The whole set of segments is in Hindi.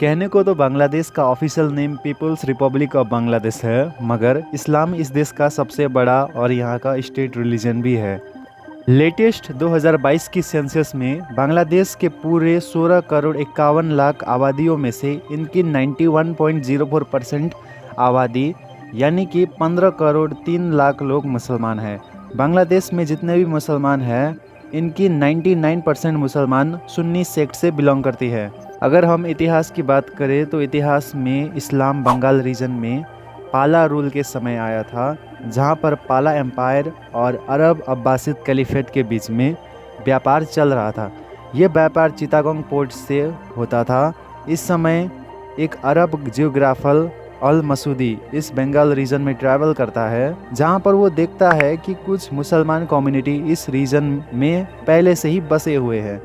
कहने को तो बांग्लादेश का official name people's republic of Bangladesh है, मगर इस्लाम इस देश का सबसे बड़ा और यहाँ का स्टेट रिलीजन भी है। लेटेस्ट 2022 की सेंसस में बांग्लादेश के पूरे 16 करोड़ 51 लाख आबादियों में से इनकी 91.04% आबादी यानी कि 15 करोड़ 3 लाख लोग मुसलमान हैं। बांग्लादेश में जितने भी मुसलमान हैं इनकी 99% मुसलमान सुन्नी सेक्ट से बिलोंग करती है। अगर हम इतिहास की बात करें तो इतिहास में इस्लाम बंगाल रीजन में पाला रूल के समय आया था, जहां पर पाला एम्पायर और अरब अब्बासिद कैलिफेट के बीच में व्यापार चल रहा था। ये व्यापार चिटागोंग पोर्ट से होता था। इस समय एक अरब जियोग्राफर अल मसूदी इस बंगाल रीजन में ट्रैवल करता है, जहां पर वो देखता है कि कुछ मुसलमान कम्युनिटी इस रीजन में पहले से ही बसे हुए हैं।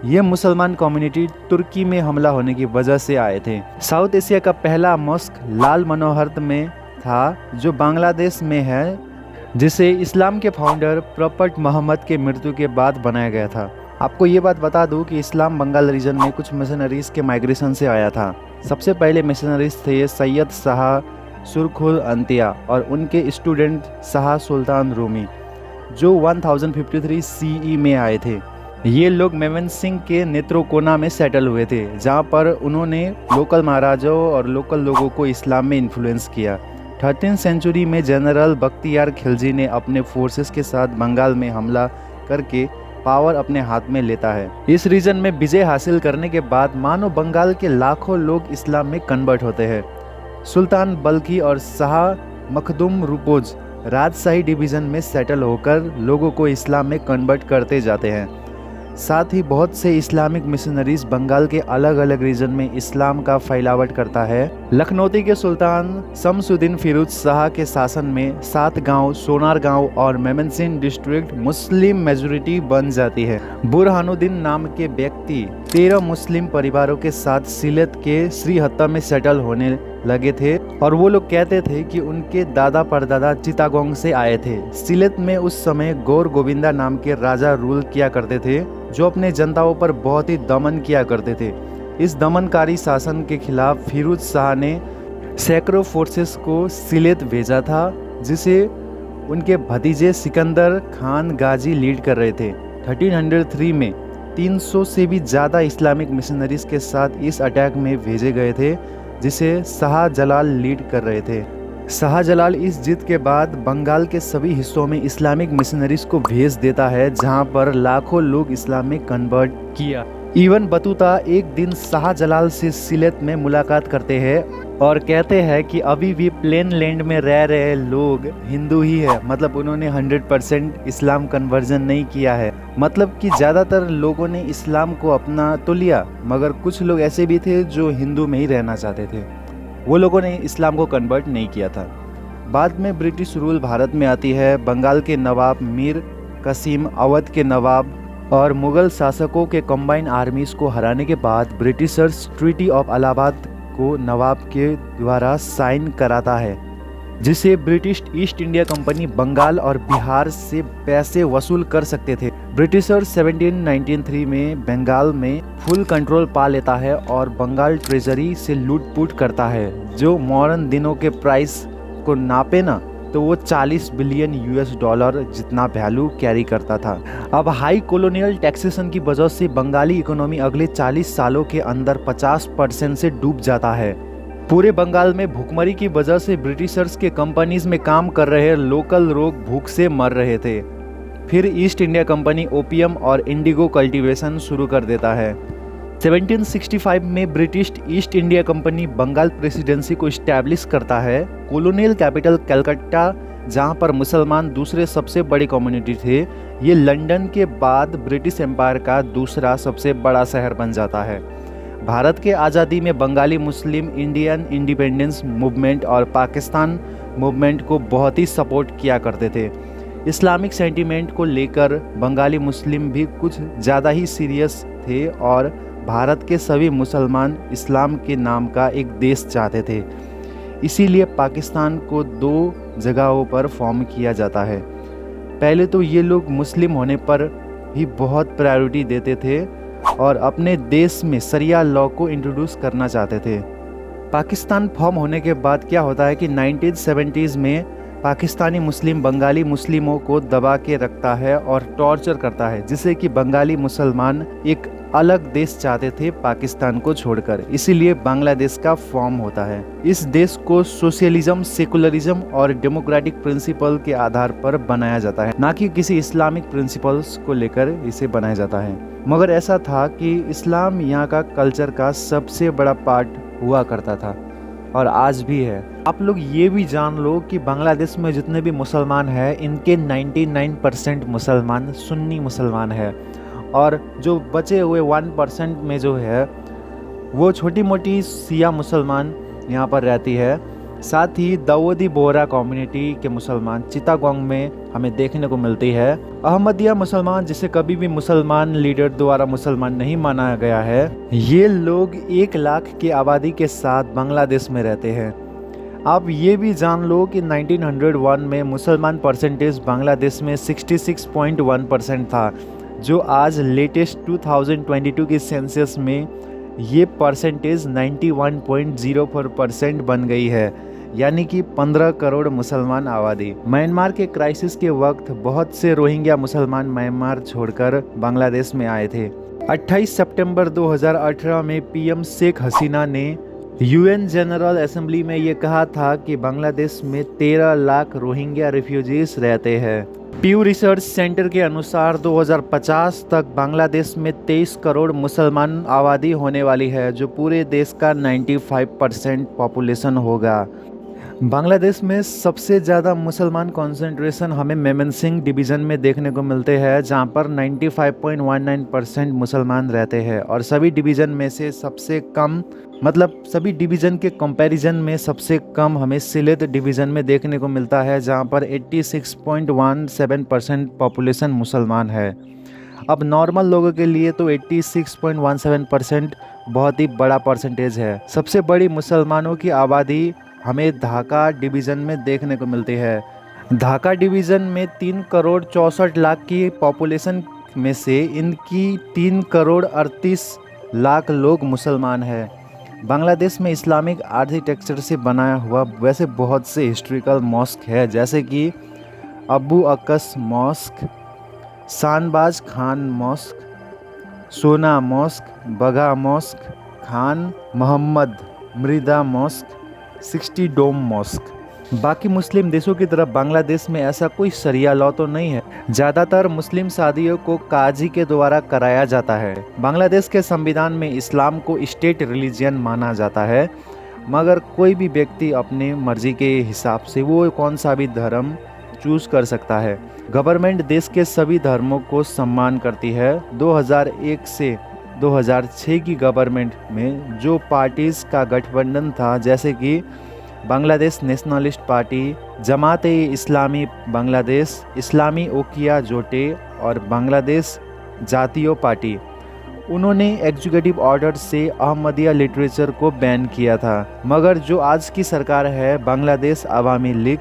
ये मुसलमान कम्युनिटी तुर्की में हमला होने की वजह से आए थे। साउथ एशिया का पहला मॉस्क लाल मनोहर में था, जो बांग्लादेश में है, जिसे इस्लाम के फाउंडर प्रॉफेट मोहम्मद के मृत्यु के बाद बनाया गया था। आपको ये बात बता दूं कि इस्लाम बंगाल रीजन में कुछ मिशनरीज के माइग्रेशन से आया था। सबसे पहले मिशनरीज थे सैयद शाह सुरखुल अंतिया और उनके स्टूडेंट शाह सुल्तान रूमी, जो 1053 CE में आए थे। ये लोग मेमनसिंह के नेत्रोकोना में सेटल हुए थे, जहाँ पर उन्होंने लोकल महाराजाओं और लोकल लोगों को इस्लाम में इन्फ्लुएंस किया। 13वीं सेंचुरी में जनरल बख्तियार खिलजी ने अपने फोर्सेस के साथ बंगाल में हमला करके पावर अपने हाथ में लेता है। इस रीजन में विजय हासिल करने के बाद मानो बंगाल के लाखों लोग इस्लाम में कन्वर्ट होते हैं। सुल्तान बल्खी और शाह मखदूम रूपोज राजशाही डिवीज़न में सेटल होकर लोगों को इस्लाम में कन्वर्ट करते जाते हैं। साथ ही बहुत से इस्लामिक मिशनरीज बंगाल के अलग अलग रीजन में इस्लाम का फैलावट करता है। लखनौती के सुल्तान शमसुद्दीन फिरोज शाह के शासन में 7 गांव, सोनार गांव और मेमनसिंह डिस्ट्रिक्ट मुस्लिम मेजोरिटी बन जाती है। बुरहानुद्दीन नाम के व्यक्ति 13 मुस्लिम परिवारों के साथ सिलेट के श्रीहत्ता में सेटल होने लगे थे और वो लोग कहते थे कि उनके दादा परदादा चिटागोंग से आए थे। सिलेट में उस समय गौर गोविंदा नाम के राजा रूल किया करते थे, जो अपने जनताओं पर बहुत ही दमन किया करते थे। इस दमनकारी शासन के खिलाफ फिरोज शाह ने सैकड़ों फोर्सेस को सिलेट भेजा था, जिसे उनके भतीजे सिकंदर खान गाजी लीड कर रहे थे। 1303 में 300 से भी ज़्यादा इस्लामिक मिशनरीज के साथ इस अटैक में भेजे गए थे, जिसे शाह जलाल लीड कर रहे थे। शाह जलाल इस जीत के बाद बंगाल के सभी हिस्सों में इस्लामिक मिशनरीज को भेज देता है, जहां पर लाखों लोग इस्लाम में कन्वर्ट किया। इवन बतूता एक दिन शाह जलाल से सिलेट में मुलाकात करते हैं और कहते हैं कि अभी भी प्लेन लैंड में रह रहे लोग हिंदू ही है, मतलब उन्होंने 100% इस्लाम कन्वर्जन नहीं किया है। मतलब कि ज़्यादातर लोगों ने इस्लाम को अपना तो लिया, मगर कुछ लोग ऐसे भी थे जो हिंदू में ही रहना चाहते थे। वो लोगों ने इस्लाम को कन्वर्ट नहीं किया था। बाद में ब्रिटिश रूल भारत में आती है। बंगाल के नवाब मीर कासिम, अवध के नवाब और मुगल शासकों के कंबाइन आर्मीज को हराने के बाद ब्रिटिशर्स ट्रीटी ऑफ इलाहाबाद को नवाब के द्वारा साइन कराता है, जिसे British East India company Bengal और बिहार से पैसे वसूल कर सकते थे। ब्रिटिशर्स 1793 में बंगाल में फुल कंट्रोल पा लेता है और बंगाल ट्रेजरी से लूट-पुट करता है, जो मॉडर्न दिनों के प्राइस को नापे ना तो वो 40 बिलियन $US जितना वैल्यू कैरी करता था। अब हाई कॉलोनियल टैक्सेशन की वजह से बंगाली इकोनॉमी अगले 40 सालों के अंदर 50% से डूब जाता है। पूरे बंगाल में भूखमरी की वजह से ब्रिटिशर्स के कंपनीज में काम कर रहे लोकल लोग भूख से मर रहे थे। फिर ईस्ट इंडिया कंपनी ओपियम और इंडिगो कल्टीवेशन शुरू कर देता है। 1765 में British East India company Bengal presidency को इस्टेब्लिश करता है। कॉलोनियल कैपिटल कलकत्ता, जहां पर मुसलमान दूसरे सबसे बड़ी कम्युनिटी थे, ये लंदन के बाद ब्रिटिश एम्पायर का दूसरा सबसे बड़ा शहर बन जाता है। भारत के आज़ादी में बंगाली मुस्लिम इंडियन इंडिपेंडेंस मूवमेंट और पाकिस्तान मूवमेंट को बहुत ही सपोर्ट किया करते थे। इस्लामिक सेंटीमेंट को लेकर बंगाली मुस्लिम भी कुछ ज़्यादा ही सीरियस थे और भारत के सभी मुसलमान इस्लाम के नाम का एक देश चाहते थे। इसीलिए पाकिस्तान को 2 जगहों पर फॉर्म किया जाता है। पहले तो ये लोग मुस्लिम होने पर ही बहुत प्रायोरिटी देते थे और अपने देश में शरिया लॉ को इंट्रोड्यूस करना चाहते थे। पाकिस्तान फॉर्म होने के बाद क्या होता है कि 1970s में पाकिस्तानी मुस्लिम बंगाली मुस्लिमों को दबा के रखता है और टॉर्चर करता है, जिससे कि बंगाली मुसलमान एक अलग देश चाहते थे पाकिस्तान को छोड़कर, इसीलिए बांग्लादेश का फॉर्म होता है। इस देश को सोशलिज्म, सेकुलरिज्म और डेमोक्रेटिक प्रिंसिपल के आधार पर बनाया जाता है, ना कि किसी इस्लामिक प्रिंसिपल्स को लेकर इसे बनाया जाता है। मगर ऐसा था कि इस्लाम यहाँ का कल्चर का सबसे बड़ा पार्ट हुआ करता था और आज भी है। आप लोग ये भी जान लो कि बांग्लादेश में जितने भी मुसलमान हैं, इनके 99% मुसलमान सुन्नी मुसलमान है और जो बचे हुए 1% में जो है वो छोटी मोटी शिया मुसलमान यहाँ पर रहती है। साथ ही दाऊदी बोहरा कम्युनिटी के मुसलमान चिटागोंग में हमें देखने को मिलती है। अहमदिया मुसलमान, जिसे कभी भी मुसलमान लीडर द्वारा मुसलमान नहीं माना गया है, ये लोग 1 लाख की आबादी के साथ बांग्लादेश में रहते हैं। आप ये भी जान लो कि 1901 में मुसलमान परसेंटेज बांग्लादेश में 66.1% था, जो आज लेटेस्ट 2022 की सेंसस में ये परसेंटेज 91.04% बन गई है, यानी कि 15 करोड़ मुसलमान आबादी। म्यांमार के क्राइसिस के वक्त बहुत से रोहिंग्या मुसलमान म्यांमार छोड़कर बांग्लादेश में आए थे। 28 सितंबर 2018 में पीएम शेख हसीना ने यूएन जनरल असेंबली में ये कहा था कि बांग्लादेश में 13 लाख रोहिंग्या रिफ्यूजीज रहते हैं। प्यू रिसर्च सेंटर के अनुसार 2050 तक बांग्लादेश में 23 करोड़ मुसलमान आबादी होने वाली है, जो पूरे देश का 95% पॉपुलेशन होगा। बांग्लादेश में सबसे ज़्यादा मुसलमान कंसंट्रेशन हमें मेमनसिंह डिवीज़न में देखने को मिलते हैं, जहां पर 95.19% मुसलमान रहते हैं और सभी डिवीज़न में से सबसे कम, मतलब सभी डिवीज़न के कंपैरिजन में सबसे कम हमें सिलेट डिवीज़न में देखने को मिलता है, जहां पर 86.17% पॉपुलेशन मुसलमान है। अब नॉर्मल लोगों के लिए तो 86.17% बहुत ही बड़ा परसेंटेज है। सबसे बड़ी मुसलमानों की आबादी हमें ढाका डिवीज़न में देखने को मिलती है। ढाका डिवीज़न में 3 करोड़ 64 लाख की पॉपुलेशन में से इनकी 3 करोड़ 38 लाख लोग मुसलमान हैं। बांग्लादेश में इस्लामिक आर्किटेक्चर से बनाया हुआ वैसे बहुत से हिस्ट्रिकल मॉस्क है, जैसे कि अबू अक्स मॉस्क, शानबाज खान मॉस्क, सोना मॉस्क, बगा मॉस्क, खान मोहम्मद मृदा मॉस्क, 60 डोम मॉस्क। बाकी मुस्लिम देशों की तरफ बांग्लादेश में ऐसा कोई शरिया लॉ तो नहीं है। ज़्यादातर मुस्लिम शादियों को काजी के द्वारा कराया जाता है। बांग्लादेश के संविधान में इस्लाम को स्टेट रिलीजन माना जाता है, मगर कोई भी व्यक्ति अपने मर्जी के हिसाब से वो कौन सा भी धर्म चूज़ कर सकता है। गवर्नमेंट देश के सभी धर्मों को सम्मान करती है। 2001 से 2006 की गवर्नमेंट में जो पार्टीज़ का गठबंधन था, जैसे कि बांग्लादेश नेशनलिस्ट पार्टी, जमात-ए-इस्लामी बांग्लादेश, इस्लामी ओकिया जोटे और बांग्लादेश जातीय पार्टी, उन्होंने एग्जीक्यूटिव ऑर्डर से अहमदिया लिटरेचर को बैन किया था। मगर जो आज की सरकार है बांग्लादेश अवामी लीग,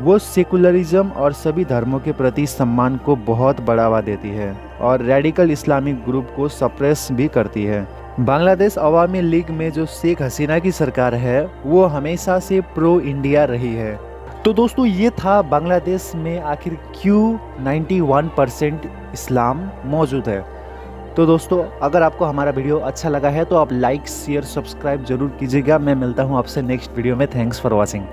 वो सेकुलरिज्म और सभी धर्मों के प्रति सम्मान को बहुत बढ़ावा देती है और रेडिकल इस्लामिक ग्रुप को सप्रेस भी करती है। बांग्लादेश अवामी लीग में जो शेख हसीना की सरकार है वो हमेशा से प्रो इंडिया रही है। तो दोस्तों, ये था बांग्लादेश में आखिर क्यों 91% इस्लाम मौजूद है। तो दोस्तों, अगर आपको हमारा वीडियो अच्छा लगा है तो आप लाइक, शेयर, सब्सक्राइब जरूर कीजिएगा। मैं मिलता हूँ आपसे नेक्स्ट वीडियो में। Thanks for watching.